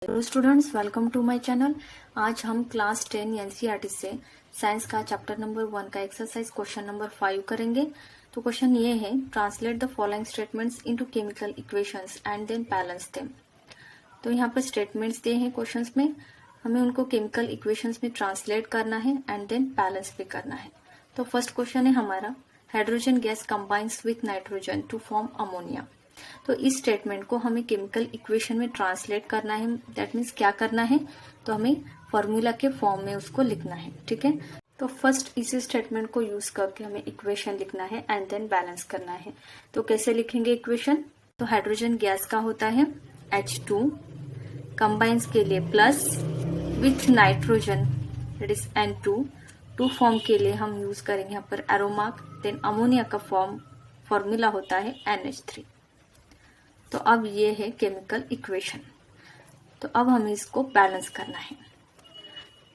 Hello students, welcome to my channel. आज हम class 10 NCERT से साइंस का चैप्टर नंबर 1 का एक्सरसाइज क्वेश्चन नंबर 5 करेंगे। तो क्वेश्चन ये है, translate the following statements into chemical equations and then balance them. तो यहाँ पर स्टेटमेंट्स दिए हैं क्वेश्चंस में, हमें उनको केमिकल इक्वेशंस में ट्रांसलेट करना है एंड देन बैलेंस भी करना है। तो फर्स्ट क्वेश्चन है हमारा, hydrogen gas combines with nitrogen to form ammonia. तो इस स्टेटमेंट को हमें केमिकल इक्वेशन में ट्रांसलेट करना है। दैट मीन्स क्या करना है, तो हमें फॉर्मूला के फॉर्म में उसको लिखना है। ठीक है, तो फर्स्ट इसी स्टेटमेंट को यूज करके हमें इक्वेशन लिखना है एंड देन बैलेंस करना है। तो कैसे लिखेंगे इक्वेशन? तो हाइड्रोजन गैस का होता है H2, कंबाइंस के लिए plus with nitrogen that is N2, to form के लिए हम यूज करेंगे यहाँ पर एरो मार्क। देन अमोनिया का फॉर्मूला होता है NH3। तो अब ये है केमिकल इक्वेशन। तो अब हमें इसको बैलेंस करना है।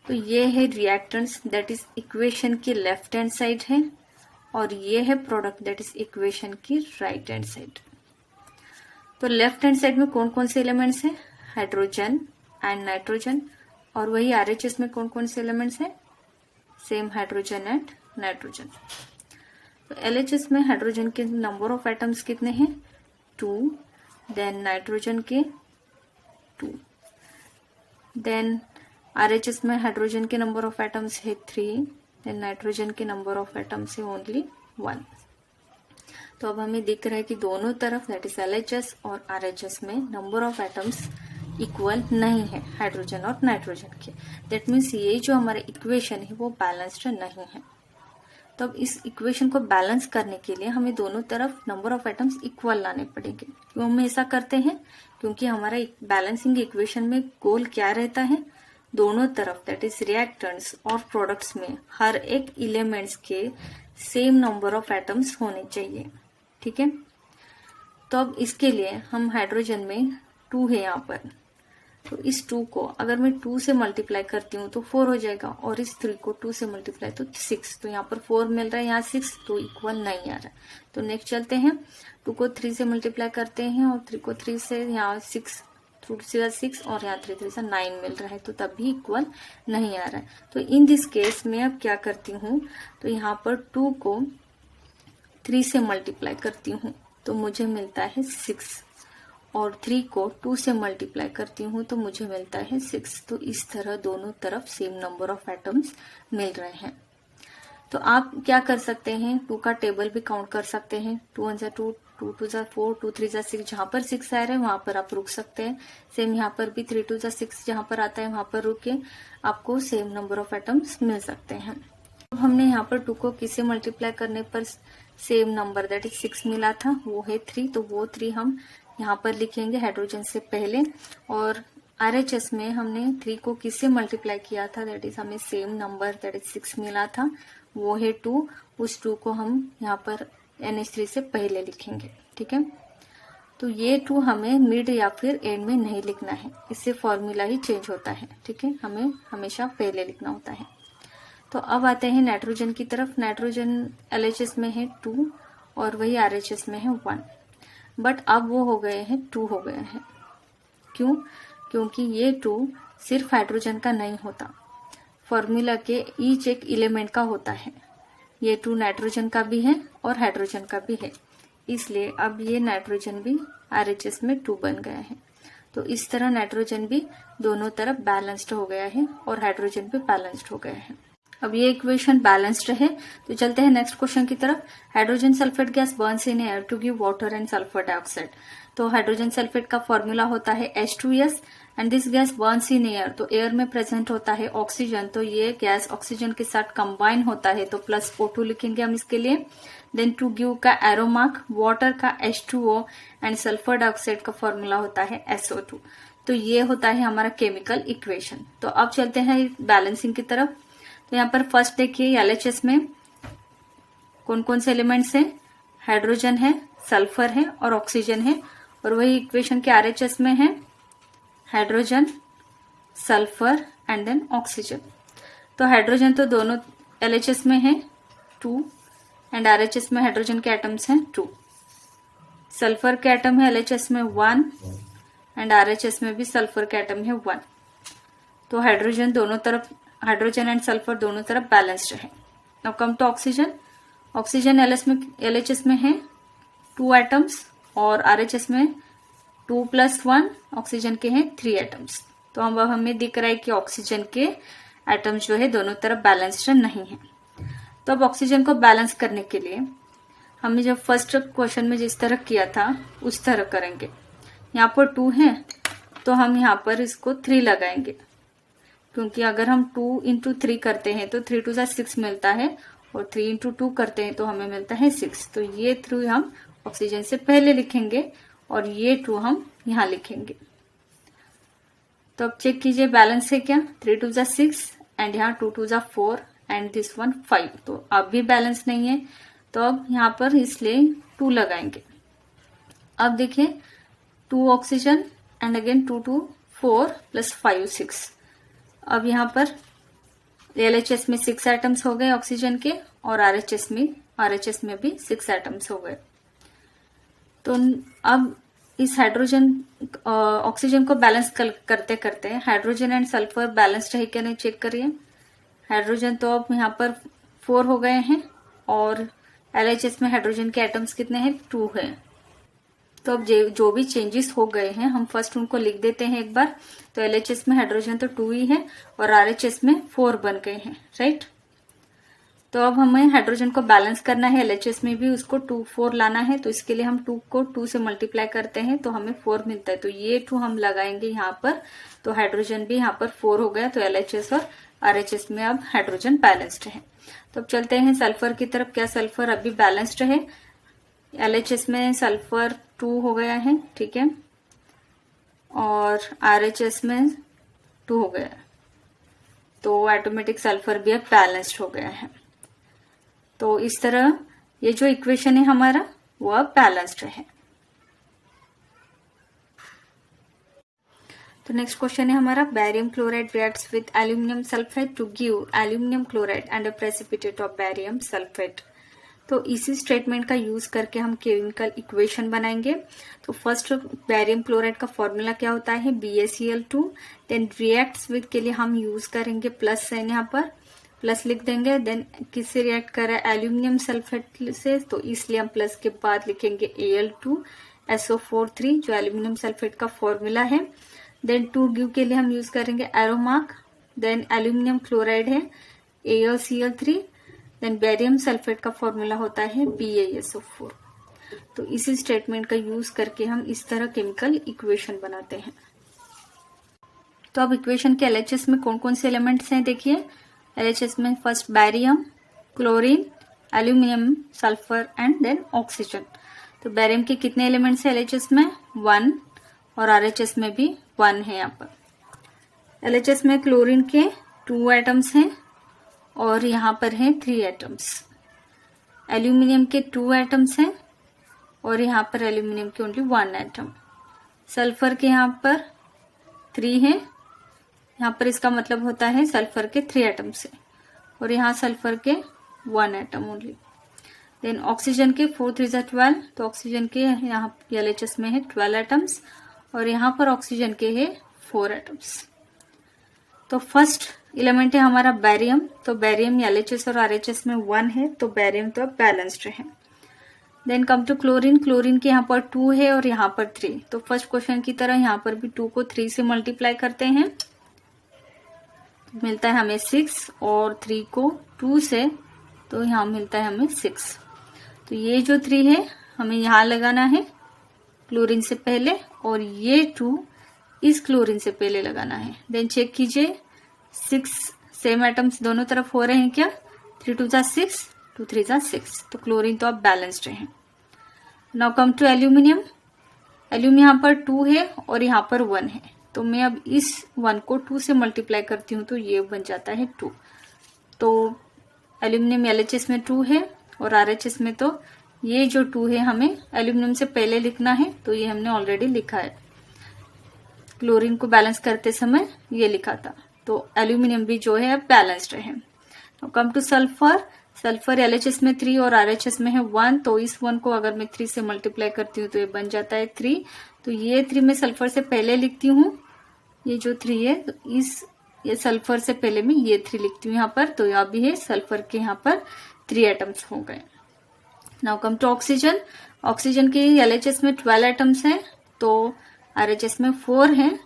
तो ये है रिएक्टेंट्स, दैट इज इक्वेशन की लेफ्ट हैंड साइड है, और ये है प्रोडक्ट, दैट इज इक्वेशन की राइट हैंड साइड। तो लेफ्ट हैंड साइड में कौन कौन से एलिमेंट्स हैं? Hydrogen and nitrogen. और वही आरएचएस में कौन कौन से एलिमेंट्स हैं? Same hydrogen and nitrogen. तो एलएचएस में हाइड्रोजन के नंबर ऑफ एटम्स कितने हैं? 2। देन नाइट्रोजन के 2। देन आरएचएस में हाइड्रोजन के नंबर ऑफ एटम्स है 3। देन नाइट्रोजन के नंबर ऑफ एटम्स है ओनली 1। तो अब हमें दिख रहा है कि दोनों तरफ दैट इज एलएचएस और आरएचएस में नंबर ऑफ एटम्स इक्वल नहीं है हाइड्रोजन और नाइट्रोजन के। दैट मीन्स ये जो हमारा इक्वेशन है वो बैलेंस्ड नहीं है। तो अब इस इक्वेशन को बैलेंस करने के लिए हमें दोनों तरफ नंबर ऑफ एटम्स इक्वल लाने पड़ेंगे। क्यों हम ऐसा करते हैं? क्योंकि हमारा बैलेंसिंग इक्वेशन में गोल क्या रहता है? दोनों तरफ दैट इज रिएक्टेंट्स और प्रोडक्ट्स में हर एक एलिमेंट्स के सेम नंबर ऑफ एटम्स होने चाहिए। ठीक है, तो अब इसके लिए हम हाइड्रोजन में 2 है यहाँ पर, तो इस 2 को अगर मैं 2 से मल्टीप्लाई करती हूँ तो 4 हो जाएगा, और इस 3 को 2 से मल्टीप्लाई तो 6। तो यहाँ पर 4 मिल रहा है, यहाँ 6, तो इक्वल नहीं आ रहा है। तो नेक्स्ट चलते हैं, 2 को 3 से मल्टीप्लाई करते हैं और 3 को 3 से, यहाँ 6, 2 से 6 और यहाँ 3 से 9 मिल रहा है, तो तब भी इक्वल नहीं आ रहा है। तो इन दिस केस मैं अब क्या करती हूँ, तो यहाँ पर 2 को 3 से मल्टीप्लाई करती हूँ तो मुझे मिलता है 6, और 3 को 2 से मल्टीप्लाई करती हूँ तो मुझे मिलता है 6। तो इस तरह दोनों तरफ सेम नंबर ऑफ एटम्स मिल रहे हैं। तो आप क्या कर सकते हैं, 2 का टेबल भी काउंट कर सकते हैं। 2 1 2, 2 2 4, 2 3 6, जहां पर 6 आ रहा है वहां पर आप रुक सकते हैं। सेम यहाँ पर भी 3 2 6 जहां पर आता है वहां पर रुक के आपको सेम नंबर ऑफ एटम्स मिल सकते हैं। तो हमने यहाँ पर 2 को किससे मल्टीप्लाई करने पर सेम नंबर दैट इज 6 मिला था, वो है 3। तो वो 3 हम यहाँ पर लिखेंगे हाइड्रोजन से पहले। और आरएचएस में हमने 3 को किससे मल्टीप्लाई किया था, दैट इज हमें सेम नंबर दैट इज 6 मिला था, वो है 2। उस 2 को हम यहाँ पर NH3 से पहले लिखेंगे। ठीक है, तो ये 2 हमें मिड या फिर एंड में नहीं लिखना है, इससे फॉर्मूला ही चेंज होता है। ठीक है, हमें हमेशा पहले लिखना होता है। तो अब आते हैं नाइट्रोजन की तरफ। नाइट्रोजन एलएचएस में है 2 और वही आरएचएस में है 1, बट अब वो हो गए हैं 2 हो गए हैं। क्यों? क्योंकि ये 2 सिर्फ हाइड्रोजन का नहीं होता, फॉर्मूला के ईच एक एलिमेंट का होता है। ये 2 नाइट्रोजन का भी है और हाइड्रोजन का भी है, इसलिए अब ये नाइट्रोजन भी आरएचएस में 2 बन गया है। तो इस तरह नाइट्रोजन भी दोनों तरफ बैलेंस्ड हो गया है और हाइड्रोजन भी बैलेंस्ड हो गया है। अब ये इक्वेशन बैलेंस्ड है, तो चलते हैं नेक्स्ट क्वेश्चन की तरफ। Hydrogen sulphate gas burns in air to give water and sulphur dioxide. तो हाइड्रोजन सल्फेट का फॉर्मूला होता है H2S and this gas burns in air. तो एयर में प्रेजेंट होता है ऑक्सीजन, तो ये गैस ऑक्सीजन के साथ कंबाइन होता है, तो प्लस O2 लिखेंगे हम इसके लिए। देन टू गिव का एरो मार्क, वाटर का H2O एंड सल्फर डाइऑक्साइड का फॉर्मूला होता है SO2। तो ये होता है हमारा केमिकल इक्वेशन। तो अब चलते हैं बैलेंसिंग की तरफ। तो यहाँ पर फर्स्ट देखिए, एलएचएस में कौन कौन से एलिमेंट्स हैं? हाइड्रोजन है, सल्फर है और ऑक्सीजन है। और वही इक्वेशन के आरएचएस में है hydrogen, sulphur and then oxygen. तो हाइड्रोजन तो दोनों एलएचएस में है 2 एंड आरएचएस में हाइड्रोजन के एटम्स हैं 2। सल्फर के एटम है एलएचएस में 1 एंड RHS में भी सल्फर के एटम है 1। तो हाइड्रोजन दोनों तरफ, हाइड्रोजन एंड सल्फर दोनों तरफ बैलेंस्ड है। Now come to oxygen. Oxygen LHS में है 2 एटम्स और RHS में 2 + 1, ऑक्सीजन के हैं 3 एटम्स। तो अब हमें दिख रहा है कि ऑक्सीजन के एटम्स जो है दोनों तरफ बैलेंस्ड नहीं है। तो अब ऑक्सीजन को बैलेंस करने के लिए हमने जब फर्स्ट क्वेश्चन में जिस तरह किया था उस तरह करेंगे। यहाँ पर 2 है तो हम यहाँ पर इसको 3 लगाएंगे, क्योंकि अगर हम 2 × 3 करते हैं तो 3 × 6 मिलता है और 3 × 2 करते हैं तो हमें मिलता है 6। तो ये 3 हम ऑक्सीजन से पहले लिखेंगे और ये 2 हम यहाँ लिखेंगे। तो अब चेक कीजिए बैलेंस है क्या। 3 × 6 एंड यहाँ 2 × 4 एंड दिस वन 5। तो अब भी बैलेंस नहीं है, तो अब यहाँ पर इसलिए 2 लगाएंगे। अब देखिए 2 ऑक्सीजन एंड अगेन 2 2 4 + 5 6। अब यहाँ पर LHS में 6 एटम्स हो गए ऑक्सीजन के और RHS में भी 6 एटम्स हो गए। तो अब इस हाइड्रोजन ऑक्सीजन को बैलेंस करते करते हाइड्रोजन एंड सल्फर बैलेंस्ड है क्या नहीं चेक करिए। हाइड्रोजन तो अब यहाँ पर 4 हो गए हैं और LHS में हाइड्रोजन के एटम्स कितने हैं 2 हैं। तो अब जो भी चेंजेस हो गए हैं हम फर्स्ट उनको लिख देते हैं एक बार। तो LHS में हाइड्रोजन तो 2 ही है और RHS में 4 बन गए हैं, राइट। तो अब हमें हाइड्रोजन को बैलेंस करना है, LHS में भी उसको 2 4 लाना है। तो इसके लिए हम 2 को 2 से मल्टीप्लाई करते हैं तो हमें 4 मिलता है। तो ये 2 हम लगाएंगे यहाँ पर, तो हाइड्रोजन भी यहाँ पर 4 हो गया। तो LHS और RHS में अब हाइड्रोजन बैलेंस्ड है। तो अब चलते हैं सल्फर की तरफ। क्या सल्फर अभी बैलेंस्ड है? LHS में सल्फर 2 हो गया है, ठीक है, और RHS में 2 हो गया, तो ऑटोमेटिक सल्फर भी अब बैलेंस्ड हो गया है। तो इस तरह ये जो इक्वेशन है हमारा वो अब बैलेंस्ड है। तो नेक्स्ट क्वेश्चन है हमारा, barium chloride reacts with aluminium sulphate to give aluminium chloride and a precipitate of barium sulphate. तो इसी स्टेटमेंट का यूज करके हम केमिकल इक्वेशन बनाएंगे। तो फर्स्ट बैरियम क्लोराइड का फॉर्मूला क्या होता है BaCl2। देन रिएक्ट्स विद के लिए हम यूज करेंगे प्लस साइन, यहाँ पर प्लस लिख देंगे। देन किससे रिएक्ट कर रहा है एल्यूमिनियम सल्फेट से, तो इसलिए हम प्लस के बाद लिखेंगे Al2SO43 जो एल्यूमिनियम सल्फेट का फॉर्मूला है। देन टू गिव के लिए हम यूज करेंगे arrow mark. Then aluminium chloride है AlCl3। देन बैरियम सल्फेट का फॉर्मूला होता है BaSO4। तो इसी स्टेटमेंट का यूज करके हम इस तरह केमिकल इक्वेशन बनाते हैं। तो अब इक्वेशन के LHS में कौन कौन से एलिमेंट्स हैं देखिए। LHS में first barium, chlorine, aluminium, sulphur and then oxygen. तो बैरियम के कितने एलिमेंट्स हैं LHS में 1 और RHS में भी 1 है। यहाँ पर LHS में क्लोरीन के 2 एटम्स हैं और यहाँ पर हैं 3 एटम्स। एल्यूमिनियम के 2 एटम्स हैं और यहाँ पर एल्यूमिनियम के ओनली 1 एटम। सल्फर के यहाँ पर 3 हैं, यहाँ पर इसका मतलब होता है सल्फर के 3 एटम्स हैं और यहाँ सल्फर के 1 एटम ओनली। देन ऑक्सीजन के 4 3 12, तो ऑक्सीजन के यहाँ LHS में है 12 एटम्स और यहाँ पर ऑक्सीजन के है 4 एटम्स। तो फर्स्ट एलिमेंट है हमारा बैरियम। तो बैरियम LHS और RHS में 1 है, तो बैरियम तो अब बैलेंस्ड है। Then come to chlorine. Chlorine के यहाँ पर 2 है और यहाँ पर 3। तो फर्स्ट क्वेश्चन की तरह यहाँ पर भी 2 को 3 से मल्टीप्लाई करते हैं, मिलता है हमें 6 और 3 को 2 से, तो यहाँ मिलता है हमें 6। तो ये जो 3 है हमें यहाँ लगाना है क्लोरीन से पहले और ये 2 इस क्लोरीन से पहले लगाना है। देन चेक कीजिए 6 सेम एटम्स दोनों तरफ हो रहे हैं क्या। 3 2 6, 2 3 6, तो क्लोरीन तो अब बैलेंस्ड है। Now come to aluminium. Aluminium यहाँ पर 2 है और यहाँ पर 1 है, तो मैं अब इस 1 को 2 से मल्टीप्लाई करती हूँ तो ये बन जाता है 2। तो एल्यूमिनियम LHS में 2 है और RHS में, तो ये जो 2 है हमें एल्यूमिनियम से पहले लिखना है, तो ये हमने ऑलरेडी लिखा है। क्लोरीन को बैलेंस करते समय ये लिखा था, तो एल्यूमिनियम भी जो है अब बैलेंस्ड है। Come two sulphur. Sulphur LHS में 3 और RHS में है 1, तो इस 1 को अगर मैं 3 से मल्टीप्लाई करती हूँ तो ये बन जाता है 3। तो ये 3 मैं सल्फर से पहले लिखती हूँ, ये जो 3 है तो ये सल्फर से पहले मैं ये 3 लिखती हूँ यहाँ पर, तो यहाँ भी है सल्फर के यहाँ पर 3 एटम्स हो गए। Now come to oxygen. Oxygen के LHS में 12 एटम्स हैं, तो RHS में 4 हैं।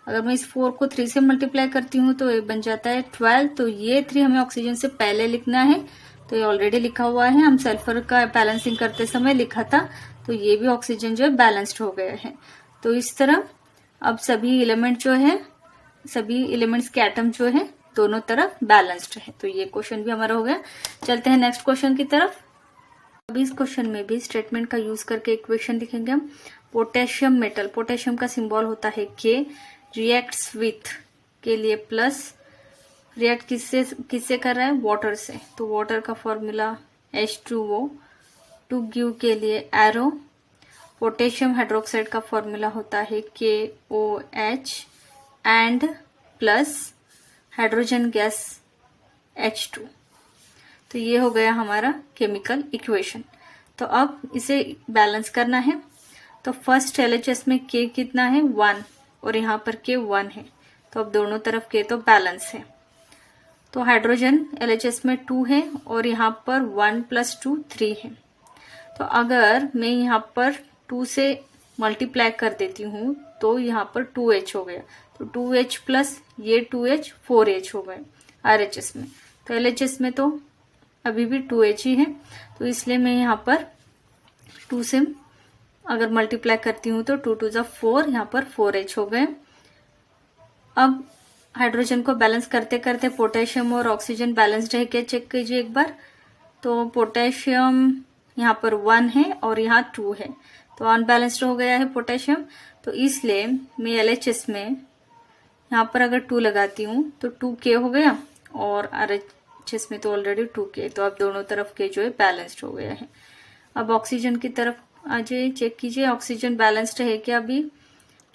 अगर मैं इस 4 को 3 से मल्टीप्लाई करती हूँ तो ये बन जाता है 12। तो ये 3 हमें ऑक्सीजन से पहले लिखना है, तो ये ऑलरेडी लिखा हुआ है, हम सल्फर का बैलेंसिंग करते समय लिखा था, तो ये भी ऑक्सीजन जो है बैलेंस्ड हो गया है। तो इस तरह अब सभी एलिमेंट जो है, सभी एलिमेंट्स के एटम जो है दोनों तरफ बैलेंस्ड है। तो ये क्वेश्चन भी हमारा हो गया। चलते हैं नेक्स्ट क्वेश्चन की तरफ। अभी इस क्वेश्चन में भी स्टेटमेंट का यूज करके इक्वेशन लिखेंगे हम। पोटेशियम मेटल, पोटेशियम का सिंबल होता है K, रिएक्ट्स विथ के लिए प्लस, रिएक्ट किससे कर रहा है, वाटर से, तो वाटर का फॉर्मूला H2O, टू गिव के लिए एरो। पोटेशियम हाइड्रोक्साइड का फॉर्मूला होता है KOH and plus hydrogen gas H2। तो ये हो गया हमारा केमिकल इक्वेशन। तो अब इसे बैलेंस करना है। तो फर्स्ट LHS में K कितना है 1 और यहाँ पर K 1 है, तो अब दोनों तरफ K तो बैलेंस है। तो हाइड्रोजन LHS में 2 है और यहाँ पर 1 + 2 3 है। तो अगर मैं यहाँ पर 2 से मल्टीप्लाई कर देती हूँ तो यहाँ पर 2H हो गया, तो 2H प्लस ये 2H 4H हो गए RHS में। तो LHS में तो अभी भी 2H ही है, तो इसलिए मैं यहाँ पर 2 से अगर मल्टीप्लाई करती हूँ तो 2 × 2 = 4, यहाँ पर 4H हो गए। अब हाइड्रोजन को बैलेंस करते करते पोटेशियम और ऑक्सीजन बैलेंस्ड है क्या, चेक कीजिए एक बार। तो पोटेशियम यहाँ पर 1 है और यहाँ 2 है, तो अनबैलेंस्ड हो गया है पोटेशियम। तो इसलिए मैं LHS में यहाँ पर अगर 2 लगाती हूँ तो 2K हो गया और RHS में तो ऑलरेडी 2K, तो अब दोनों तरफ K जो है बैलेंस्ड हो गया है। अब ऑक्सीजन की तरफ आ जाइए, चेक कीजिए ऑक्सीजन बैलेंस्ड है क्या। अभी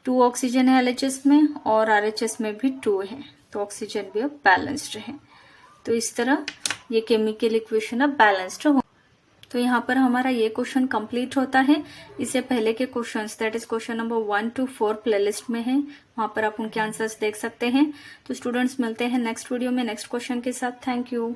2 ऑक्सीजन है LHS में और RHS में भी 2 है, तो ऑक्सीजन भी अब बैलेंस्ड है। तो इस तरह ये केमिकल इक्वेशन अब बैलेंस्ड हो। तो यहाँ पर हमारा ये क्वेश्चन कंप्लीट होता है। इससे पहले के questions that is question number 1 to 4 playlist में है, वहां पर आप उनके आंसर्स देख सकते हैं। तो स्टूडेंट्स मिलते हैं नेक्स्ट वीडियो में नेक्स्ट क्वेश्चन के साथ। Thank you.